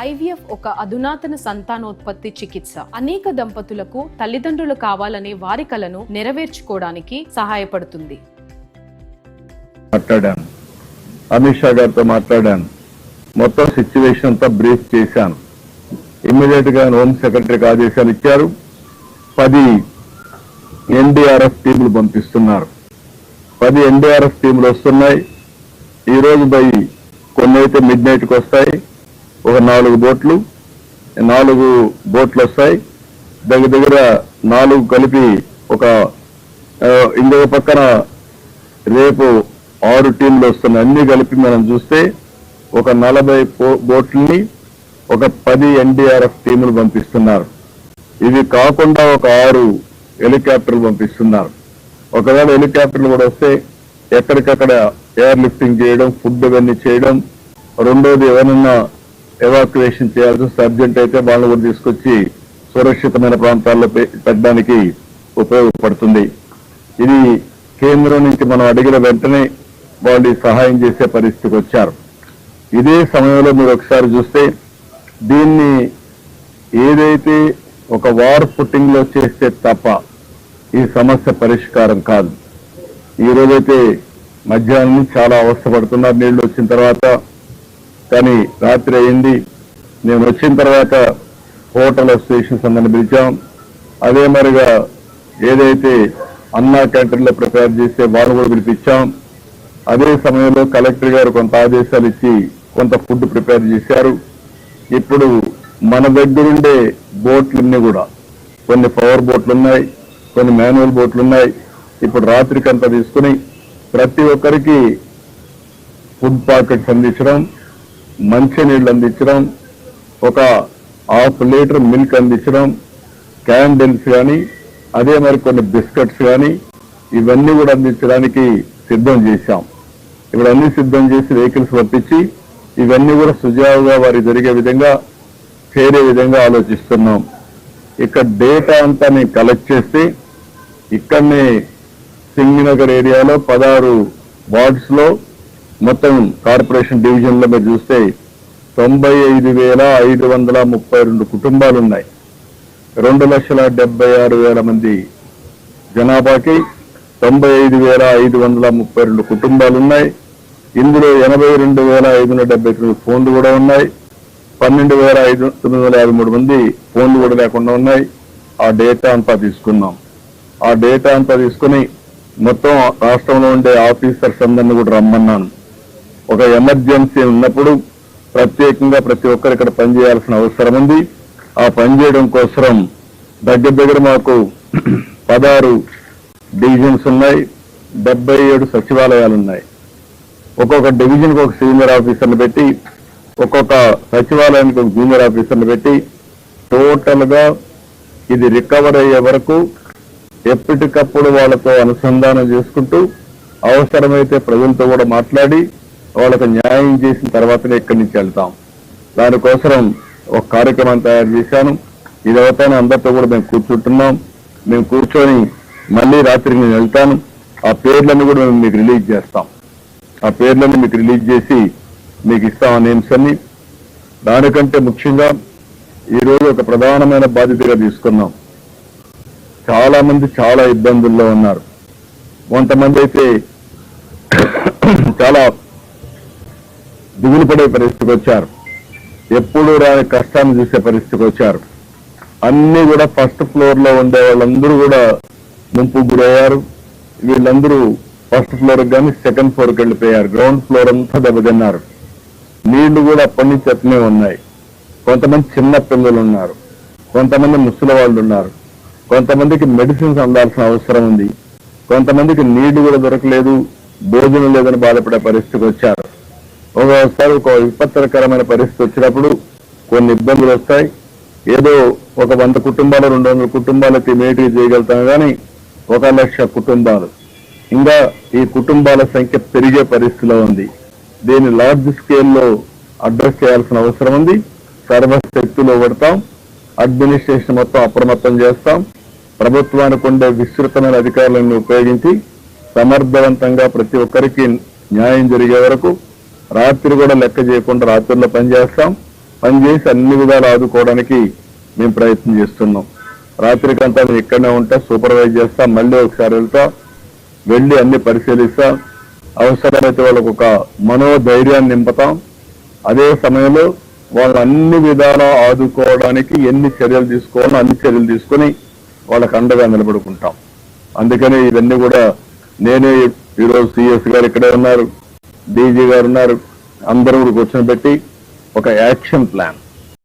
IVF ఒక అధునాతన సంతానోత్పత్తి చికిత్స. అనేక దంపతులకు తల్లిదండ్రులు కావాలనే వారి కలను నెరవేర్చుకోవడానికి సహాయపడుతుంది. మాట్లాడాను, అమిత్ షా గారితో మాట్లాడాను, మొత్తం సిచ్యువేషన్ అంతా బ్రీఫ్ చేశాను. ఇమ్మీడియట్ గా హోమ్ సెక్రటరీకి ఆదేశాలు ఇచ్చారు. 10 NDRF టీములు పంపిస్తున్నారు. 10 NDRF టీములు వస్తున్నాయి. ఈ రోజు కొన్ని అయితే మిడ్ నైట్కి వస్తాయి. ఒక 4 బోట్లు వస్తాయి. దగ్గర 4 కలిపి ఇంకొక పక్కన రేపు 6 టీంలు వస్తున్నాయి. అన్ని కలిపి మనం చూస్తే ఒక 40 బోట్లని, ఒక 10 NDRF టీములు పంపిస్తున్నారు. ఇవి కాకుండా ఒక 6 హెలికాప్టర్లు పంపిస్తున్నారు. ఒకవేళ హెలికాప్టర్లు కూడా వస్తే ఎక్కడికక్కడ ఎయిర్ లిఫ్టింగ్ చేయడం, ఫుడ్ ఇవన్నీ చేయడం. రెండోది ఎవరన్నా ఎవాక్యువేషన్ చేయాల్సి అర్జెంట్ అయితే వాళ్ళని కూడా తీసుకొచ్చి సురక్షితమైన ప్రాంతాల్లో పెట్టడానికి ఉపయోగపడుతుంది. ఇది కేంద్రం నుంచి మనం అడిగిన వెంటనే వాళ్ళు సహాయం చేసే పరిస్థితికి వచ్చారు. ఇదే సమయంలో మీరు ఒకసారి చూస్తే దీన్ని ఏదైతే ఒక వార్ ఫుటింగ్ లో చేస్తే తప్ప ఈ సమస్య పరిష్కారం కాదు. ఈ రోజైతే మధ్యాహ్నం చాలా అవస్థపడుతున్నారు నీళ్లు వచ్చిన తర్వాత. కానీ రాత్రి అయింది. నేను వచ్చిన తర్వాత హోటల్ అసోసియేషన్స్ అందరిని పిలిచాం. అదే మరిగా ఏదైతే అన్నా క్యాంటీన్లో ప్రిపేర్ చేసే వాళ్ళు కూడా పిలిపించాం. అదే సమయంలో కలెక్టర్ గారు కొంత ఆదేశాలు ఇచ్చి కొంత ఫుడ్ ప్రిపేర్ చేశారు. ఇప్పుడు మన దగ్గరుండే బోట్లన్నీ కూడా కొన్ని పవర్ బోట్లు ఉన్నాయి, కొన్ని మాన్యువల్ బోట్లు ఉన్నాయి. ఇప్పుడు రాత్రికంతా తీసుకుని ప్రతి ఒక్కరికి ఫుడ్ ప్యాకెట్స్ అందించడం, మంచినీళ్ళు అందించడం, ఒక 1/2 లీటర్ మిల్క్ అందించడం, క్యాండిల్స్ కానీ అదే మరి కొన్ని బిస్కెట్స్ కానీ ఇవన్నీ కూడా అందించడానికి సిద్ధం చేశాం. ఇప్పుడు అన్ని సిద్ధం చేసి వెహికల్స్ పంపించి ఇవన్నీ కూడా సుజావుగా వారికి జరిగే విధంగా చేరే విధంగా ఆలోచిస్తున్నాం. ఇక్కడ డేటా అంతా నేను కలెక్ట్ చేస్తే ఇక్కడనే సింగినగర్ ఏరియాలో 16 వార్డ్స్ లో మొత్తం కార్పొరేషన్ డివిజన్ లో మీరు చూస్తే 95,532 కుటుంబాలు ఉన్నాయి. 2,76,000 మంది జనాభాకి 95,532 కుటుంబాలు ఉన్నాయి. ఇందులో 82,579 ఫోన్లు కూడా ఉన్నాయి. 12,953 మంది ఫోన్లు కూడా లేకుండా ఉన్నాయి. ఆ డేటా అంతా తీసుకున్నాం. ఆ డేటా అంతా తీసుకుని మొత్తం రాష్ట్రంలో ఉండే ఆఫీసర్స్ అందరినీ కూడా రమ్మన్నాను. ఒక ఎమర్జెన్సీ ఉన్నప్పుడు ప్రత్యేకంగా ప్రతి ఒక్కరు ఇక్కడ పనిచేయాల్సిన అవసరం ఉంది. ఆ పనిచేయడం కోసం దగ్గర మాకు 16 డివిజన్స్ ఉన్నాయి, 77 సచివాలయాలు ఉన్నాయి. ఒక్కొక్క డివిజన్కి ఒక సీనియర్ ఆఫీసర్ని పెట్టి, ఒక్కొక్క సచివాలయానికి ఒక జూనియర్ ఆఫీసర్ని పెట్టి టోటల్ గా ఇది రికవర్ అయ్యే వరకు ఎప్పటికప్పుడు వాళ్ళతో అనుసంధానం చేసుకుంటూ అవసరమైతే ప్రజలతో కూడా మాట్లాడి వాళ్ళకు న్యాయం చేసిన తర్వాతనే ఇక్కడి నుంచి వెళ్తాం. దానికోసం ఒక కార్యక్రమం తయారు చేశాను. ఇది అవుతానే అందరితో కూడా మేము కూర్చుంటున్నాం. మేము కూర్చొని మళ్ళీ రాత్రి నేను వెళ్తాను. ఆ పేర్లన్నీ కూడా మేము మీకు రిలీజ్ చేస్తాం. ఆ పేర్లన్నీ మీకు రిలీజ్ చేసి మీకు ఇస్తాం ఆ నేమ్స్ అన్ని. దానికంటే ముఖ్యంగా ఈరోజు ఒక ప్రధానమైన బాధ్యతగా తీసుకున్నాం. చాలా మంది చాలా ఇబ్బందుల్లో ఉన్నారు. కొంతమంది అయితే చాలా దిగులు పడే పరిస్థితికి వచ్చారు. ఎప్పుడు రాని కష్టాన్ని చూసే పరిస్థితికి వచ్చారు. అన్ని కూడా ఫస్ట్ ఫ్లోర్ లో ఉండే వాళ్ళందరూ కూడా ముంపుకు గురయ్యారు. వీళ్ళందరూ ఫస్ట్ ఫ్లోర్ కానీ సెకండ్ ఫ్లోర్కి వెళ్ళిపోయారు. గ్రౌండ్ ఫ్లోర్ అంతా దెబ్బతిన్నారు. నీళ్లు కూడా అప్పటి నుంచి అట్లనే ఉన్నాయి. కొంతమంది చిన్న పిల్లలు ఉన్నారు, కొంతమంది ముసలి వాళ్ళు ఉన్నారు, కొంతమందికి మెడిసిన్స్ అందాల్సిన అవసరం ఉంది, కొంతమందికి నీళ్లు కూడా దొరకలేదు, భోజనం లేదని బాధపడే పరిస్థితికి వచ్చారు. ఒక్కొక్కసారి ఒక విపత్కరమైన పరిస్థితి వచ్చినప్పుడు కొన్ని ఇబ్బందులు వస్తాయి. ఏదో ఒక 100 కుటుంబాలు 200 కుటుంబాలకి ఇమీడియట్గా చేయగలుగుతాం. కానీ 1,00,000 కుటుంబాలు, ఇంకా ఈ కుటుంబాల సంఖ్య పెరిగే పరిస్థితిలో ఉంది. దీన్ని లార్జ్ స్కేల్లో అడ్రస్ చేయాల్సిన అవసరం ఉంది. సర్వశక్తులు పడతాం. అడ్మినిస్ట్రేషన్ మొత్తం అప్రమత్తం చేస్తాం. ప్రభుత్వానికి ఉండే విస్తృతమైన అధికారులను ఉపయోగించి సమర్థవంతంగా ప్రతి ఒక్కరికి న్యాయం జరిగే వరకు రాత్రి కూడా లెక్క చేయకుండా రాత్రుల్లో పనిచేస్తాం. పనిచేసి అన్ని విధాలు ఆదుకోవడానికి మేము ప్రయత్నం చేస్తున్నాం. రాత్రికంతా మేము ఇక్కడనే ఉంటా, సూపర్వైజ్ చేస్తా, మళ్ళీ ఒకసారి వెళ్ళి అన్ని పరిశీలిస్తా, అవసరమైతే వాళ్ళకు ఒక మనోధైర్యాన్ని నింపుతాం. అదే సమయంలో వాళ్ళు అన్ని విధాలా ఆదుకోవడానికి ఎన్ని చర్యలు తీసుకోవాలో అన్ని చర్యలు తీసుకొని వాళ్ళకు అండగా నిలబడుకుంటాం. అందుకని ఇవన్నీ కూడా నేనే ఈరోజు సిఎస్ గారు ఇక్కడే ఉన్నారు, డీజీ గారు ఉన్నారు, అందరూ కూడా కూర్చొని పెట్టి ఒక యాక్షన్ ప్లాన్